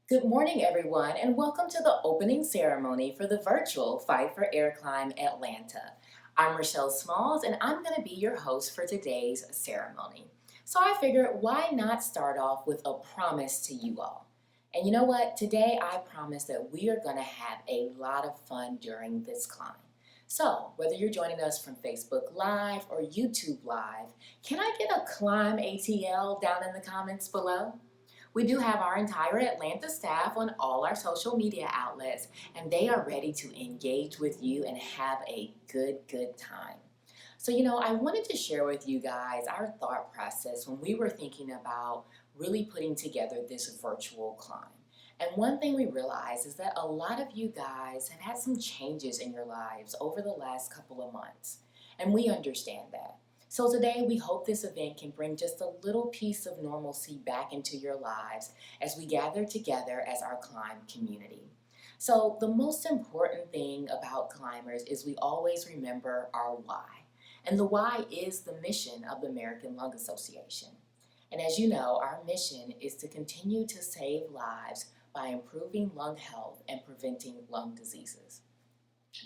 Good morning, everyone, and welcome to the opening ceremony for the virtual Fight for Air Climb Atlanta. I'm Rochelle Smalls, and I'm going to be your host for today's ceremony. So I figured, why not start off with a promise to you all? And you know what? Today I promise that we are going to have a lot of fun during this climb. So, whether you're joining us from Facebook Live or YouTube Live, can I get a climb ATL down in the comments below? We do have our entire Atlanta staff on all our social media outlets, and they are ready to engage with you and have a good time. So, I wanted to share with you guys our thought process when we were thinking about really putting together this virtual climb. And one thing we realized is that a lot of you guys have had some changes in your lives over the last couple of months, and we understand that. So today we hope this event can bring just a little piece of normalcy back into your lives as we gather together as our climb community. So the most important thing about climbers is we always remember our why. And the why is the mission of the American Lung Association. And as you know, our mission is to continue to save lives by improving lung health and preventing lung diseases.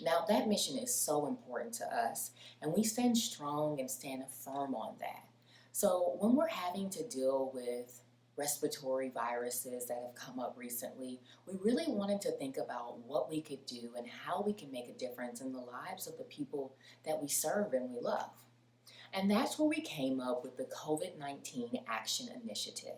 Now, that mission is so important to us, and we stand strong and stand firm on that. So, when we're having to deal with respiratory viruses that have come up recently, we really wanted to think about what we could do and how we can make a difference in the lives of the people that we serve and we love. And that's where we came up with the COVID 19 Action Initiative.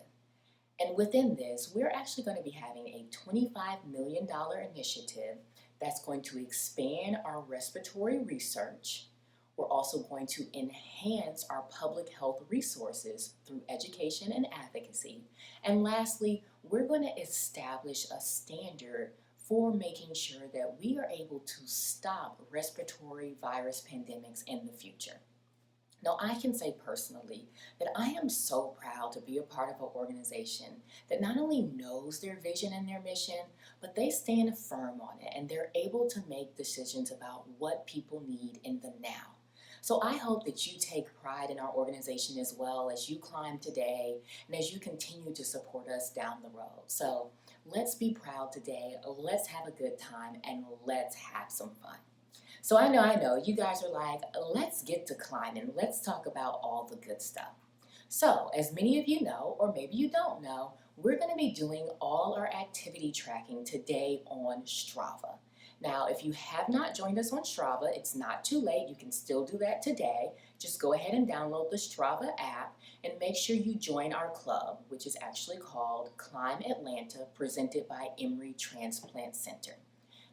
And within this, we're actually going to be having a $25 million initiative that's going to expand our respiratory research. We're also going to enhance our public health resources through education and advocacy. And lastly, we're going to establish a standard for making sure that we are able to stop respiratory virus pandemics in the future. Now, I can say personally that I am so proud to be a part of an organization that not only knows their vision and their mission, but they stand firm on it and they're able to make decisions about what people need in the now. So I hope that you take pride in our organization as well as you climb today and as you continue to support us down the road. So let's be proud today, let's have a good time, and let's have some fun. So I know, you guys are like, let's get to climbing. Let's talk about all the good stuff. So, as many of you know, or maybe you don't know, we're going to be doing all our activity tracking today on Strava. Now, if you have not joined us on Strava, it's not too late. You can still do that today. Just go ahead and download the Strava app and make sure you join our club, which is actually called Climb Atlanta, presented by Emory Transplant Center.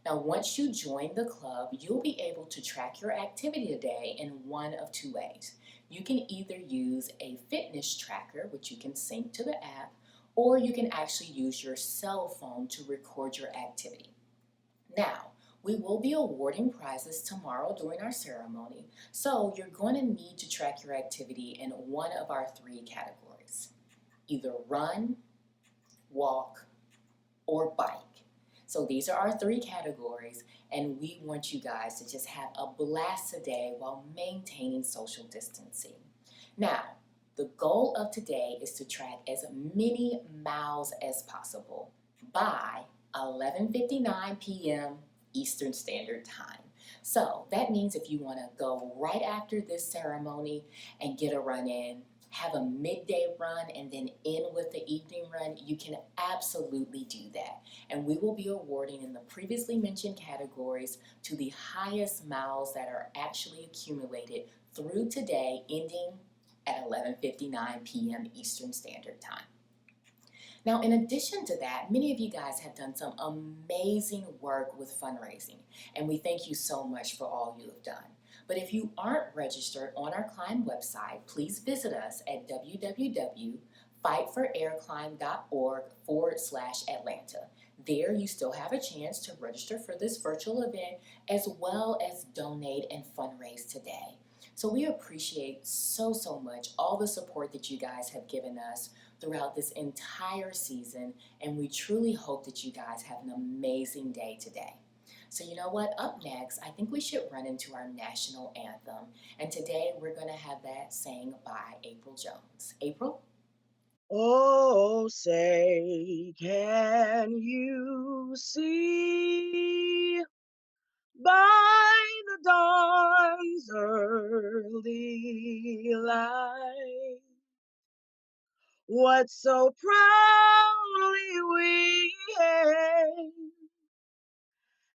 Now, once you join the club, you'll be able to track your activity today in one of two ways. You can either use a fitness tracker, which you can sync to the app, or you can actually use your cell phone to record your activity. Now, we will be awarding prizes tomorrow during our ceremony, so you're going to need to track your activity in one of our three categories: either run, walk, or bike. So these are our three categories, and we want you guys to just have a blast today while maintaining social distancing. Now, the goal of today is to track as many miles as possible by 11:59 p.m. Eastern Standard Time. So that means if you want to go right after this ceremony and get a run in, have a midday run, and then end with the evening run, you can absolutely do that. And we will be awarding in the previously mentioned categories to the highest miles that are actually accumulated through today, ending at 11:59 p.m. Eastern Standard Time. Now, in addition to that, many of you guys have done some amazing work with fundraising, and we thank you so much for all you have done. But if you aren't registered on our Climb website, please visit us at www.fightforairclimb.org/Atlanta. There, you still have a chance to register for this virtual event as well as donate and fundraise today. So we appreciate so much all the support that you guys have given us throughout this entire season, and we truly hope that you guys have an amazing day today. So you know what? Up next, I think we should run into our national anthem, and today we're going to have that sang by April Jones. April? Oh, say, can you see by the dawn's early light what so proudly we hailed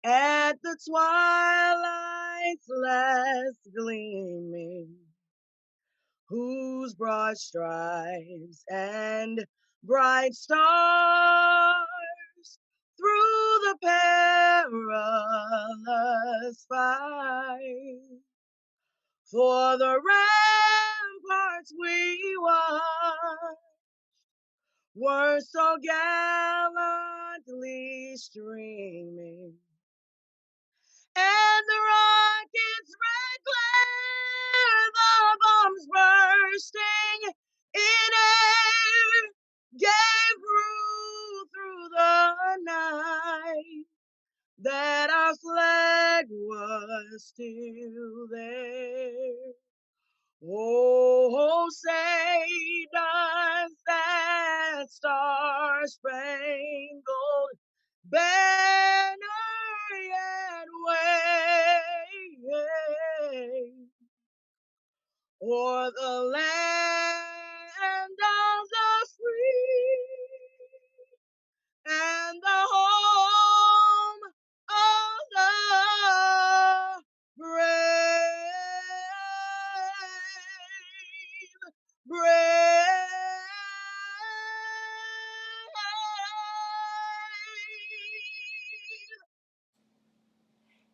at the twilight's last gleaming, whose broad stripes and bright stars through the perilous fight for the ramparts we won were so gallantly streaming, and the rockets red glare, the bombs bursting in air, gave proof through the night that our flag was still there. Oh, say does that star-spangled banner yet wave o'er the land of the free and the home of the brave.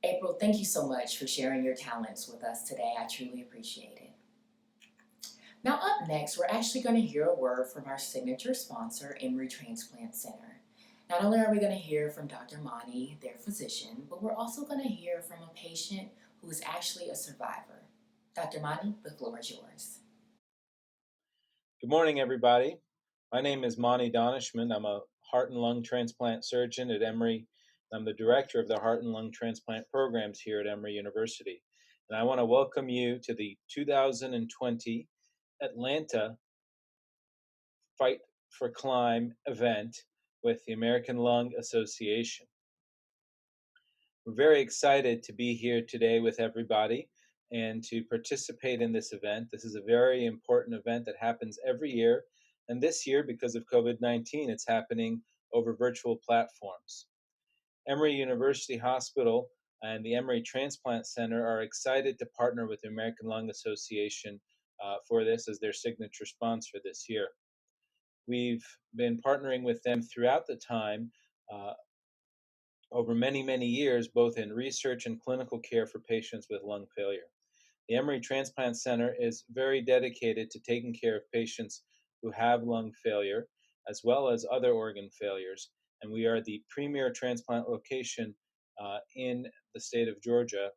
April, thank you so much for sharing your talents with us today. I truly appreciate it. Now, up next, we're actually going to hear a word from our signature sponsor, Emory Transplant Center. Not only are we going to hear from Dr. Monty, their physician, but we're also going to hear from a patient who is actually a survivor. Dr. Monty, the floor is yours. Good morning, everybody. My name is Monty Donishman. I'm a heart and lung transplant surgeon at Emory. I'm the director of the heart and lung transplant programs here at Emory University. And I want to welcome you to the 2020 Atlanta Fight for Climb event with the American Lung Association. We're very excited to be here today with everybody and to participate in this event. This is a very important event that happens every year. And this year, because of COVID-19, it's happening over virtual platforms. Emory University Hospital and the Emory Transplant Center are excited to partner with the American Lung Association for this as their signature sponsor this year. We've been partnering with them throughout the time over many, many years, both in research and clinical care for patients with lung failure. The Emory Transplant Center is very dedicated to taking care of patients who have lung failure, as well as other organ failures. And we are the premier transplant location in the state of Georgia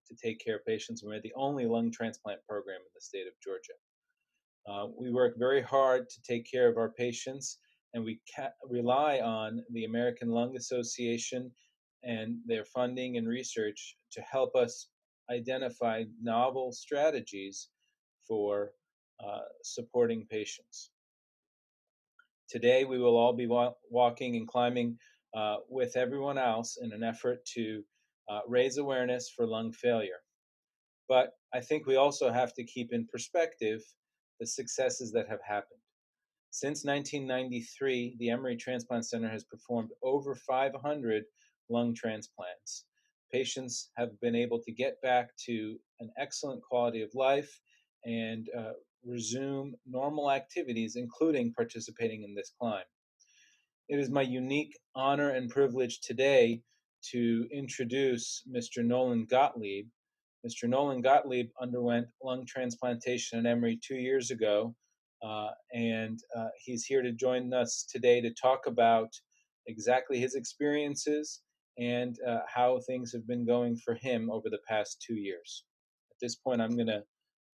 to take care of patients. We're the only lung transplant program in the state of Georgia. We work very hard to take care of our patients, and we rely on the American Lung Association and their funding and research to help us identify novel strategies for supporting patients. Today, we will all be walking and climbing with everyone else in an effort to raise awareness for lung failure. But I think we also have to keep in perspective the successes that have happened. Since 1993, the Emory Transplant Center has performed over 500 lung transplants. Patients have been able to get back to an excellent quality of life and resume normal activities, including participating in this climb. It is my unique honor and privilege today to introduce Mr. Nolan Gottlieb. Mr. Nolan Gottlieb underwent lung transplantation at Emory 2 years ago, and he's here to join us today to talk about exactly his experiences and how things have been going for him over the past 2 years. At this point, I'm going to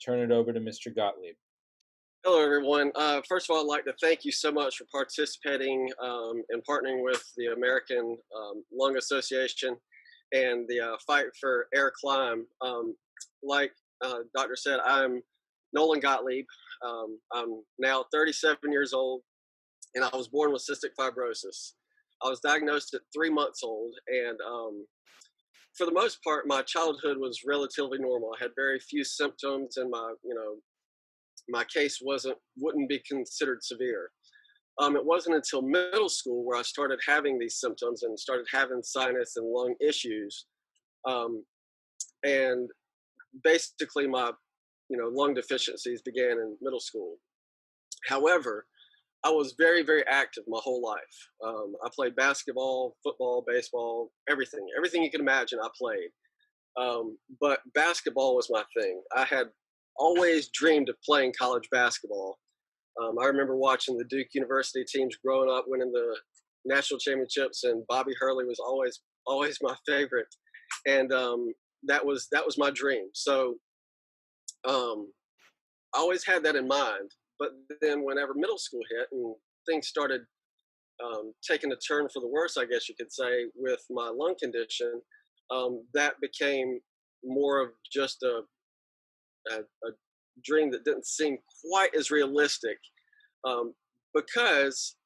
turn it over to Mr. Gottlieb. Hello, everyone. First of all, I'd like to thank you so much for participating and partnering with the American Lung Association and the Fight for Air Climb. Like Doctor said, I'm Nolan Gottlieb. I'm now 37 years old, and I was born with cystic fibrosis. I was diagnosed at 3 months old, and for the most part, my childhood was relatively normal. I had very few symptoms, and my case wouldn't be considered severe. It wasn't until middle school where I started having these symptoms and started having sinus and lung issues, um, and basically my lung deficiencies began in middle school. However, I was very, very active my whole life. I played basketball, football, baseball, everything you can imagine. I played, but basketball was my thing. I had always dreamed of playing college basketball. I remember watching the Duke University teams growing up, winning the national championships, and Bobby Hurley was always my favorite, and that was my dream. So I always had that in mind. But then, whenever middle school hit and things started taking a turn for the worse, I guess you could say, with my lung condition, that became more of just a dream that didn't seem quite as realistic, um, because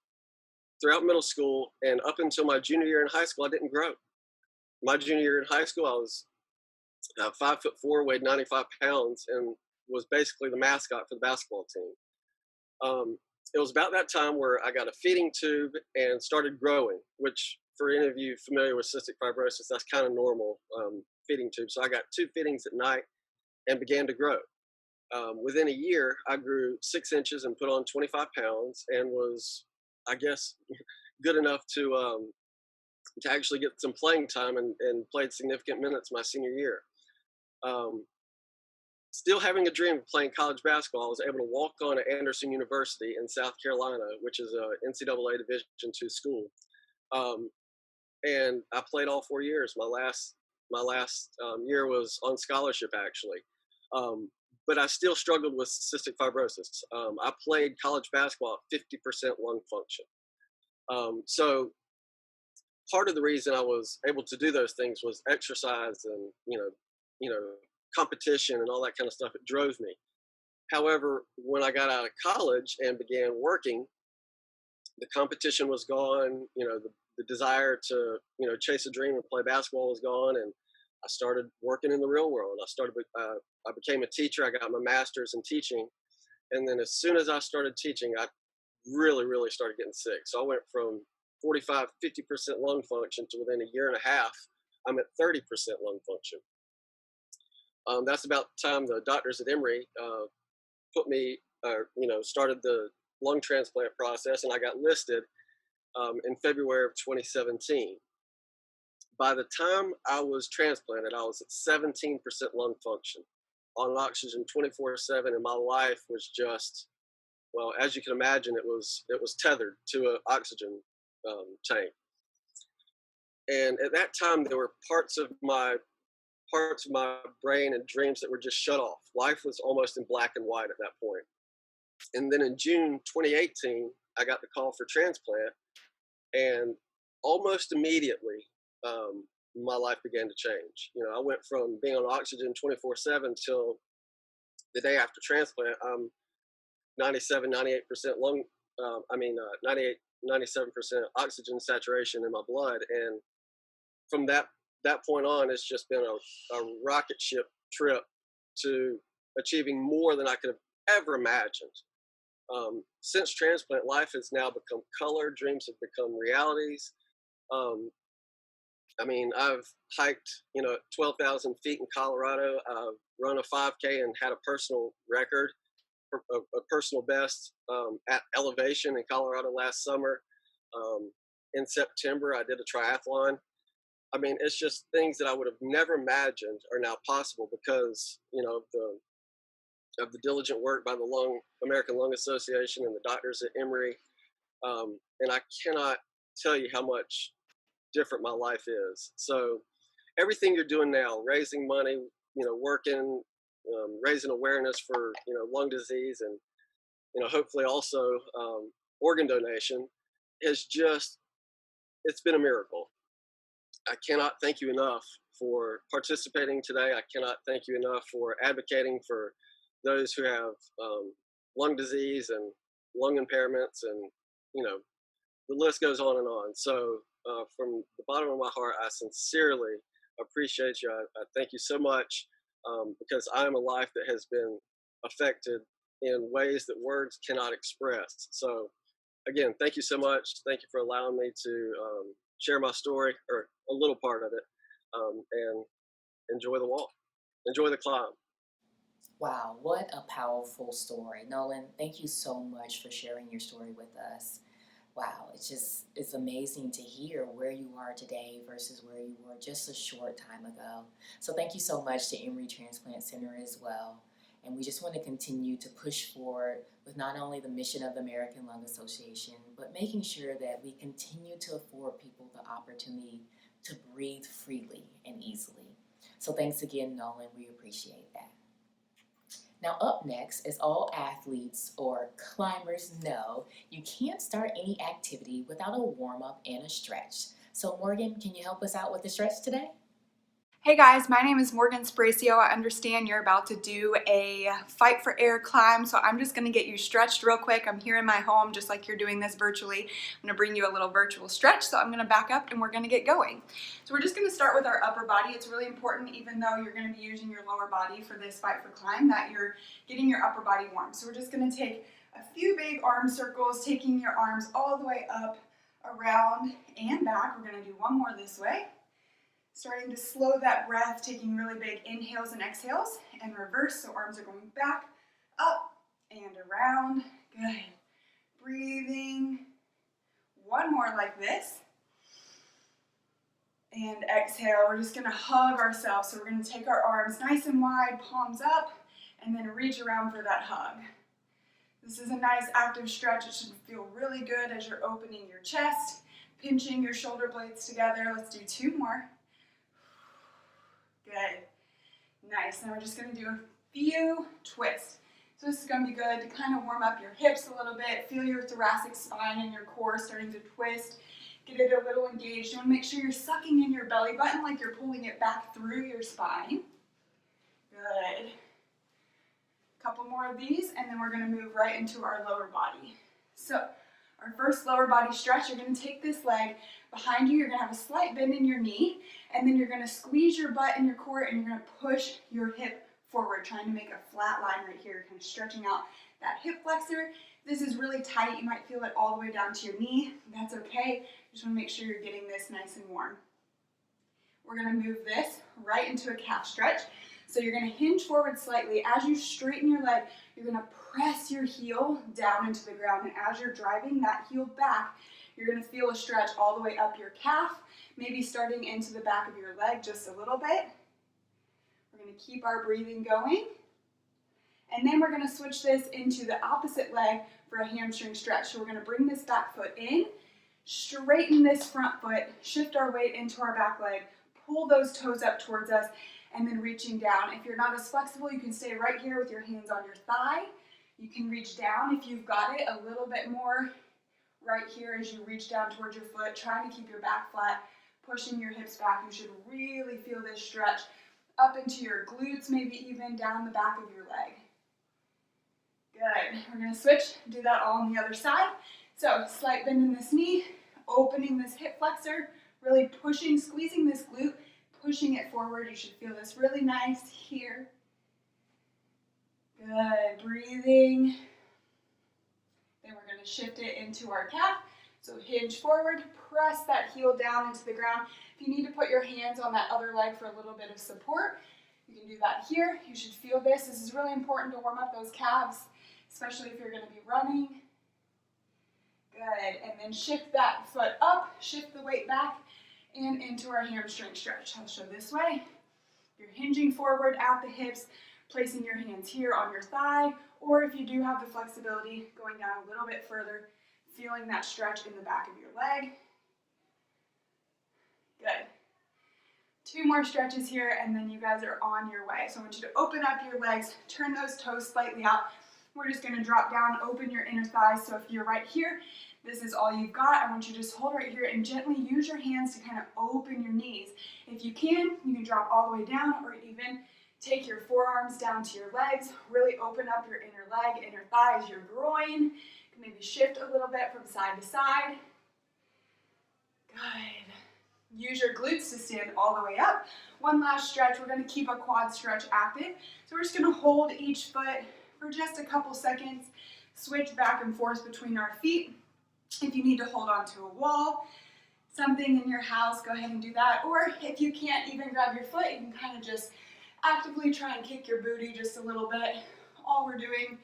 throughout middle school and up until my junior year in high school, I didn't grow. My junior year in high school, I was 5'4", weighed 95 pounds, and was basically the mascot for the basketball team. It was about that time where I got a feeding tube and started growing, which for any of you familiar with cystic fibrosis, that's kind of normal, feeding tube. So I got 2 feedings at night and began to grow. Within a year, I grew 6 inches and put on 25 pounds and was, I guess, good enough to actually get some playing time and played significant minutes my senior year. Still having a dream of playing college basketball, I was able to walk on at Anderson University in South Carolina, which is a NCAA Division II school. And I played all 4 years. My last year was on scholarship, actually. But I still struggled with cystic fibrosis. I played college basketball at 50% lung function. So part of the reason I was able to do those things was exercise and competition and all that kind of stuff. It drove me. However, when I got out of college and began working, the competition was gone. The desire to chase a dream and play basketball was gone, and I started working in the real world. I became a teacher. I got my master's in teaching, and then as soon as I started teaching, I really, really started getting sick. So I went from 45, 50% lung function to within a year and a half, I'm at 30% lung function. That's about the time the doctors at Emory started the lung transplant process, and I got listed in February of 2017. By the time I was transplanted, I was at 17% lung function on oxygen 24/7, and my life was just, well, as you can imagine, it was tethered to an oxygen tank. And at that time, there were parts of my brain and dreams that were just shut off. Life was almost in black and white at that point. And then in June 2018, I got the call for transplant, and almost immediately, my life began to change. I went from being on oxygen 24/7 till the day after transplant. I'm 97, 98% 98, 97% oxygen saturation in my blood. And from that point on, it's just been a rocket ship trip to achieving more than I could have ever imagined. Since transplant, life has now become color. Dreams have become realities. I've hiked, 12,000 feet in Colorado. I've run a 5K and had a personal record, a personal best at elevation in Colorado last summer. In September, I did a triathlon. It's just things that I would have never imagined are now possible because, of the diligent work by the American Lung Association and the doctors at Emory. And I cannot tell you how much different my life is. So everything you're doing now, raising money, working, raising awareness for, lung disease and, hopefully also organ donation it's been a miracle. I cannot thank you enough for participating today. I cannot thank you enough for advocating for those who have lung disease and lung impairments, and the list goes on and on. So from the bottom of my heart, I sincerely appreciate you. I thank you so much, because I am a life that has been affected in ways that words cannot express. So again, thank you so much. Thank you for allowing me to share my story, or a little part of it, and enjoy the walk, enjoy the climb. Wow, what a powerful story. Nolan, thank you so much for sharing your story with us. Wow, it's amazing to hear where you are today versus where you were just a short time ago. So thank you so much to Emory Transplant Center as well. And we just want to continue to push forward with not only the mission of the American Lung Association, but making sure that we continue to afford people the opportunity to breathe freely and easily. So thanks again, Nolan. We appreciate that. Now, up next, as all athletes or climbers know, you can't start any activity without a warm up and a stretch. So, Morgan, can you help us out with the stretch today? Hey guys, my name is Morgan Spracio. I understand you're about to do a Fight for Air climb, so I'm just going to get you stretched real quick. I'm here in my home just like you're doing this virtually. I'm going to bring you a little virtual stretch, so I'm going to back up and we're going to get going. So we're just going to start with our upper body. It's really important, even though you're going to be using your lower body for this Fight for Climb, that you're getting your upper body warm. So we're just going to take a few big arm circles, taking your arms all the way up, around, and back. We're going to do one more this way. Starting to slow that breath, taking really big inhales and exhales, and reverse, so arms are going back, up, and around. Good. Breathing. One more like this. And exhale. We're just going to hug ourselves, so we're going to take our arms nice and wide, palms up, and then reach around for that hug. This is a nice active stretch. It should feel really good as you're opening your chest, pinching your shoulder blades together. Let's do two more. Good. Nice. Now we're just going to do a few twists. So this is going to be good to kind of warm up your hips a little bit. Feel your thoracic spine and your core starting to twist. Get it a little engaged. You want to make sure you're sucking in your belly button like you're pulling it back through your spine. Good. A couple more of these, and then we're going to move right into our lower body. So our first lower body stretch, you're going to take this leg behind you. You're going to have a slight bend in your knee, and then you're going to squeeze your butt and your core, and you're going to push your hip forward, trying to make a flat line right here, kind of stretching out that hip flexor. This is really tight. You might feel it all the way down to your knee. That's okay. Just want to make sure you're getting this nice and warm. We're going to move this right into a calf stretch. So you're going to hinge forward slightly. As you straighten your leg, you're going to press your heel down into the ground. And as you're driving that heel back, you're going to feel a stretch all the way up your calf, maybe starting into the back of your leg just a little bit. We're going to keep our breathing going. And then we're going to switch this into the opposite leg for a hamstring stretch. So we're going to bring this back foot in, straighten this front foot, shift our weight into our back leg, pull those toes up towards us, and then reaching down. If you're not as flexible, you can stay right here with your hands on your thigh. You can reach down if you've got it a little bit more right here as you reach down towards your foot, trying to keep your back flat, pushing your hips back. You should really feel this stretch up into your glutes, maybe even down the back of your leg. Good. We're going to switch, do that all on the other side. So slight bend in this knee, opening this hip flexor, really pushing, squeezing this glute, pushing it forward. You should feel this really nice here. Good. Breathing. Then we're going to shift it into our calf. So hinge forward, press that heel down into the ground. If you need to put your hands on that other leg for a little bit of support, you can do that here. You should feel this. This is really important to warm up those calves, especially if you're going to be running. Good. And then shift that foot up, shift the weight back, and into our hamstring stretch. I'll show this way. You're hinging forward at the hips, placing your hands here on your thigh, or if you do have the flexibility, going down a little bit further, feeling that stretch in the back of your leg. Good. Two more stretches here, and then you guys are on your way. So I want you to open up your legs, turn those toes slightly out. We're just going to drop down, open your inner thighs. So if you're right here, this is all you've got. I want you to just hold right here and gently use your hands to kind of open your knees. If you can drop all the way down or even Take your forearms down to your legs, really open up your inner leg, inner thighs, your groin. Maybe shift a little bit from side to side. Good. Use your glutes to stand all the way up. One last stretch. We're going to keep a quad stretch active. So we're just going to hold each foot for just a couple seconds. Switch back and forth between our feet. If you need to hold onto a wall, something in your house, go ahead and do that. Or if you can't even grab your foot, you can kind of just actively try and kick your booty just a little bit. All we're doing,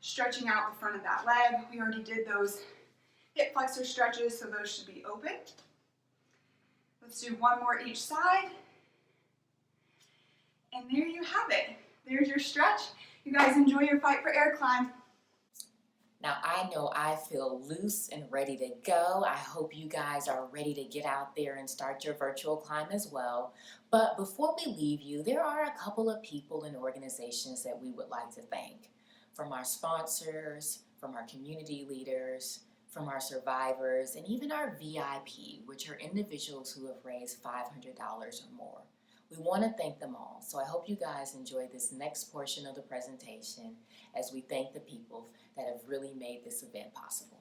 stretching out the front of that leg. We already did those hip flexor stretches, so those should be open. Let's do one more each side. And there you have it. There's your stretch. You guys enjoy your Fight for Air climb. Now, I know I feel loose and ready to go. I hope you guys are ready to get out there and start your virtual climb as well. But before we leave you, there are a couple of people and organizations that we would like to thank. From our sponsors, from our community leaders, from our survivors, and even our VIP, which are individuals who have raised $500 or more. We want to thank them all. So I hope you guys enjoy this next portion of the presentation as we thank the people that have really made this event possible.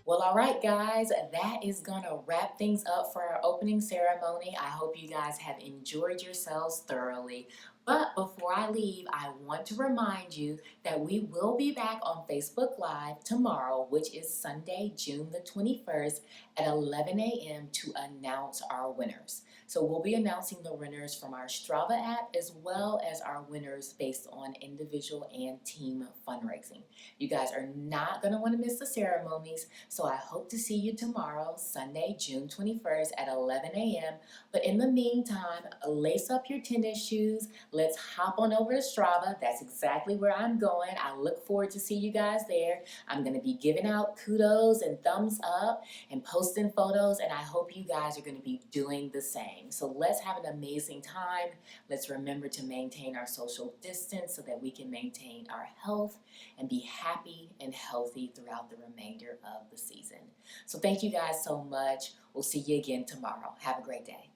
Well, all right, guys, that is going to wrap things up for our opening ceremony. I hope you guys have enjoyed yourselves thoroughly. But before I leave, I want to remind you that we will be back on Facebook Live tomorrow, which is Sunday, June the 21st at 11 a.m. to announce our winners. So we'll be announcing the winners from our Strava app as well as our winners based on individual and team fundraising. You guys are not going to want to miss the ceremonies, so I hope to see you tomorrow, Sunday, June 21st at 11 a.m. But in the meantime, lace up your tennis shoes. Let's hop on over to Strava. That's exactly where I'm going. I look forward to see you guys there. I'm going to be giving out kudos and thumbs up and posting photos, and I hope you guys are going to be doing the same. So let's have an amazing time. Let's remember to maintain our social distance so that we can maintain our health and be happy and healthy throughout the remainder of the season. So thank you guys so much. We'll see you again tomorrow. Have a great day.